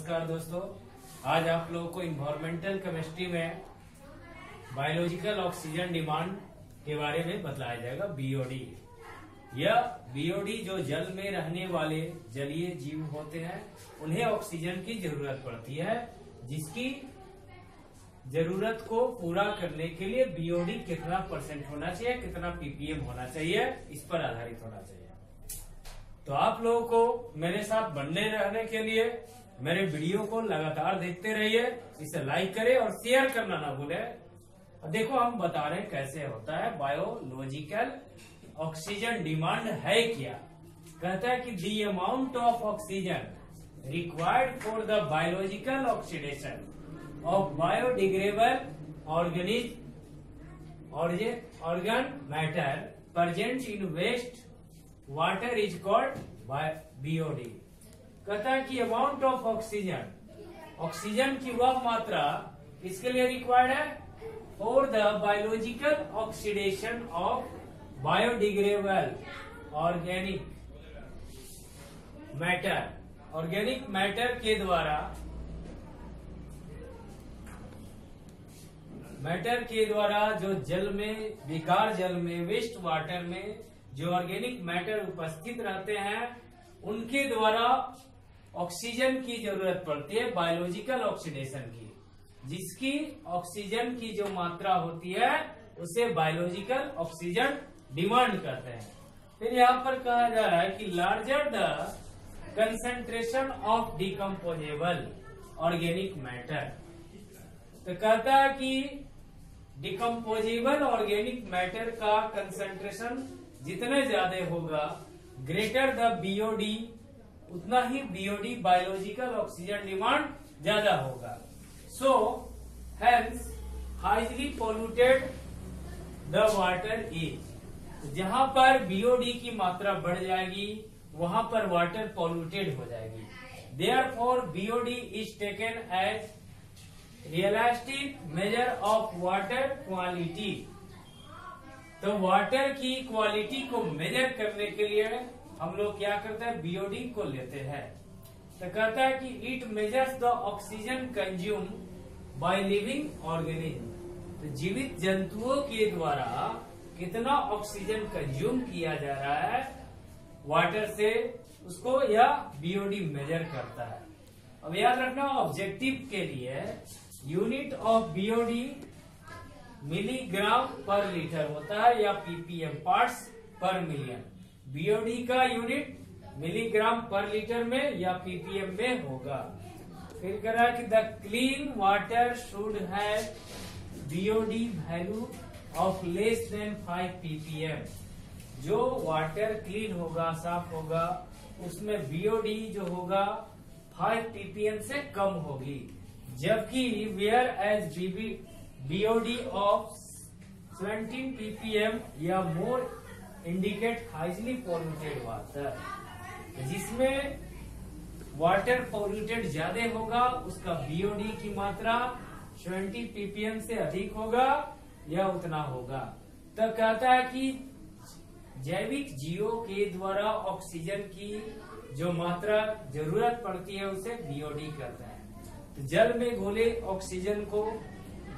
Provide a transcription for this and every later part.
नमस्कार दोस्तों, आज आप लोगों को इन्वायरमेंटल केमिस्ट्री में बायोलॉजिकल ऑक्सीजन डिमांड के बारे में बताया जाएगा। बीओडी, यह बीओडी जो जल में रहने वाले जलीय जीव होते हैं उन्हें ऑक्सीजन की जरूरत पड़ती है, जिसकी जरूरत को पूरा करने के लिए बीओडी कितना परसेंट होना चाहिए, कितना पीपीएम होना चाहिए, इस पर आधारित होना चाहिए। तो आप लोगों को मेरे साथ बने रहने के लिए मेरे वीडियो को लगातार देखते रहिए, इसे लाइक करें और शेयर करना ना भूलें। देखो हम बता रहे हैं कैसे होता है बायोलॉजिकल ऑक्सीजन डिमांड है क्या। कहता है कि the amount of oxygen required for the biological oxidation of biodegradable organ matter present in waste water is called BOD। कहता है कि अमाउंट ऑफ ऑक्सीजन की वह मात्रा इसके लिए रिक्वायर्ड है for the biological oxidation of biodegradable organic matter के द्वारा जो जल में, विकार जल में, वेस्ट वाटर में जो ऑर्गेनिक मैटर उपस्थित रहते हैं उनके द्वारा ऑक्सीजन की जरूरत पड़ती है, बायोलॉजिकल ऑक्सीडेशन की, जिसकी ऑक्सीजन की जो मात्रा होती है उसे बायोलॉजिकल ऑक्सीजन डिमांड कहते हैं। फिर यहाँ पर कहा जा रहा है कि larger the concentration of decomposable organic matter. तो कहता है कि डिकम्पोजेबल ऑर्गेनिक मैटर का कंसंट्रेशन जितने ज्यादा होगा, ग्रेटर द बीओडी, उतना ही बीओडी बायोलॉजिकल ऑक्सीजन डिमांड ज्यादा होगा। So hence highly polluted the water is, जहां पर बीओडी की मात्रा बढ़ जाएगी वहां पर वाटर पोल्यूटेड हो जाएगी। Therefore BOD is taken as realistic measure of water quality. तो वाटर की क्वालिटी को मेजर करने के लिए हम लोग क्या करते हैं, बीओडी को लेते हैं। तो कहता है कि it measures the oxygen consume by living organism. तो जीवित जंतुओं के द्वारा कितना ऑक्सीजन कंज्यूम किया जा रहा है वाटर से, उसको यह बीओडी मेजर करता है। अब याद रखना, ऑब्जेक्टिव के लिए यूनिट ऑफ बीओडी मिलीग्राम पर लीटर होता है या पीपीएम, पार्ट्स पर मिलियन। बीओडी का यूनिट मिलीग्राम पर लीटर में या पीपीएम में होगा। फिर कह रहा है कि the clean water should have BOD value of less than 5 ppm. जो वाटर क्लीन होगा, साफ होगा, उसमें बीओडी जो होगा 5 पीपीएम से कम होगी, जबकि whereas BOD of 17 ppm या more indicate highly polluted water. जिसमें वाटर पोल्यूटेड ज्यादा होगा उसका बीओडी की मात्रा 20 पीपीएम से अधिक होगा या उतना होगा। तो कहता है कि जैविक जीवों के द्वारा ऑक्सीजन की जो मात्रा जरूरत पड़ती है उसे बीओडी कहता है। तो जल में घोले ऑक्सीजन को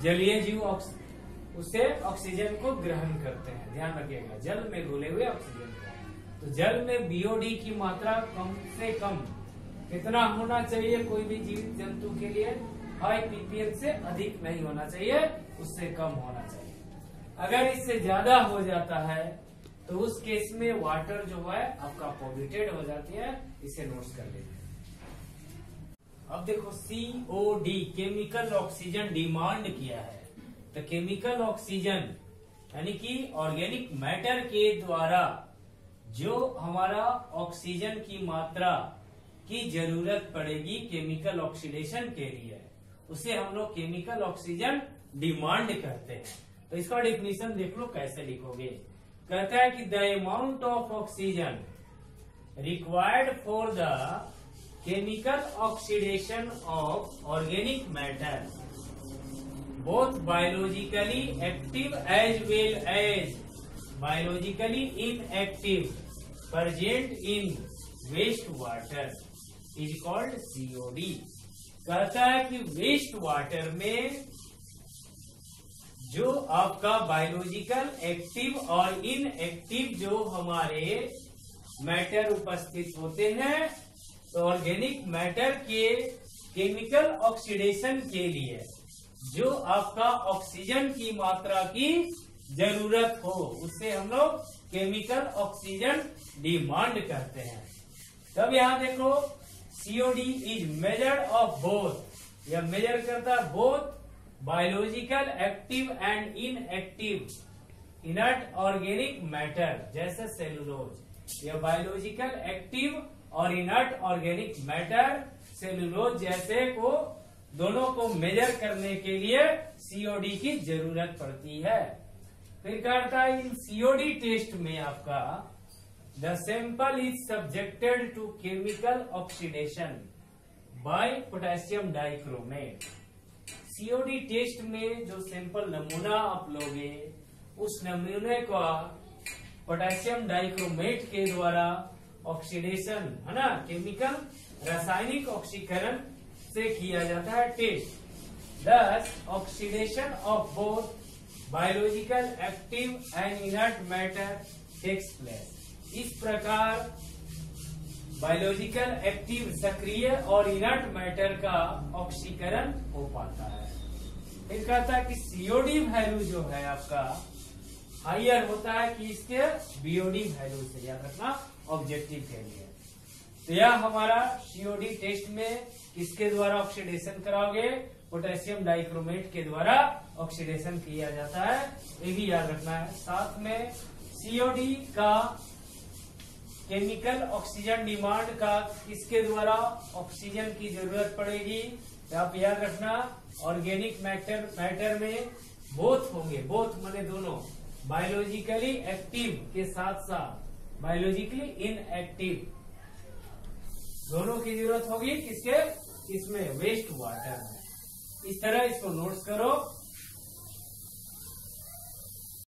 जलीय जीव उसे ऑक्सीजन को ग्रहण करते हैं, ध्यान रखिएगा, जल में घुले हुए ऑक्सीजन को। तो जल में बीओडी की मात्रा कम से कम कितना होना चाहिए, कोई भी जीवित जंतु के लिए 5 पीपीएम से अधिक नहीं होना चाहिए, उससे कम होना चाहिए। अगर इससे ज्यादा हो जाता है तो उस केस में वाटर जो है आपका पोल्यूटेड हो जाती है, इसे नोट कर लीजिए। अब देखो सीओडी, केमिकल ऑक्सीजन डिमांड किया है। तो केमिकल ऑक्सीजन यानी कि ऑर्गेनिक मैटर के द्वारा जो हमारा ऑक्सीजन की मात्रा की जरूरत पड़ेगी केमिकल ऑक्सीडेशन के लिए, उसे हम लोग केमिकल ऑक्सीजन डिमांड कहते हैं। तो इसका डेफिनेशन देख लो कैसे लिखोगे। कहता है कि the amount of oxygen required for the chemical oxidation of organic matter both biologically active as well as biologically inactive present in waste water is called COD। कहता है कि वेस्ट वाटर में जो आपका बायोलॉजिकल एक्टिव और inactive जो हमारे matter उपस्थित होते हैं, तो ऑर्गेनिक मैटर के केमिकल ऑक्सीडेशन के लिए जो आपका ऑक्सीजन की मात्रा की जरूरत हो, उससे हम लोग केमिकल ऑक्सीजन डिमांड करते हैं। तब यहाँ देखो COD is measured of both, यह मेजर करता है both biological active and inactive inert organic matter जैसे सेलुलोज। यह बायोलॉजिकल एक्टिव और इनर्ट ऑर्गेनिक मैटर सेलुलोज जैसे को दोनों को मेजर करने के लिए COD की जरूरत पड़ती है। फिर कहता है इन COD टेस्ट में आपका the sample is subjected to chemical oxidation by potassium dichromate. COD test में जो सैंपल नमूना आप लोगे, उस नमूने का पोटेशियम डाइक्रोमेट के द्वारा ऑक्सीडेशन है ना, केमिकल रासायनिक ऑक्सीकरण से किया जाता है test. Thus oxidation of both biological active and inert matter takes place. इस प्रकार बायोलॉजिकल एक्टिव सक्रिय और इनर्ट मैटर का ऑक्सीकरण हो पाता है। फिर कहता है कि COD वैल्यू जो है आपका हाइयर होता है कि इसके BOD वैल्यू से, याद रखना ऑब्जेक्टिव के लिए। तो यह हमारा COD टेस्ट में किसके द्वारा ऑक्सीडेशन कराओगे, पोटेशियम डाइक्रोमेट के द्वारा ऑक्सीडेशन किया जाता है, ये भी याद रखना है। साथ में COD का केमिकल ऑक्सीजन डिमांड का किसके द्वारा ऑक्सीजन की जरूरत पड़ेगी, तो आप याद रखना ऑर्गेनिक मैटर में बोथ होंगे, बोथ माने दोनों, बायोलॉजिकली एक्टिव के साथ साथ बायोलॉजिकली इनएक्टिव दोनों की जरूरत होगी किसके, इसमें वेस्ट वाटर में। इस तरह इसको नोट्स करो।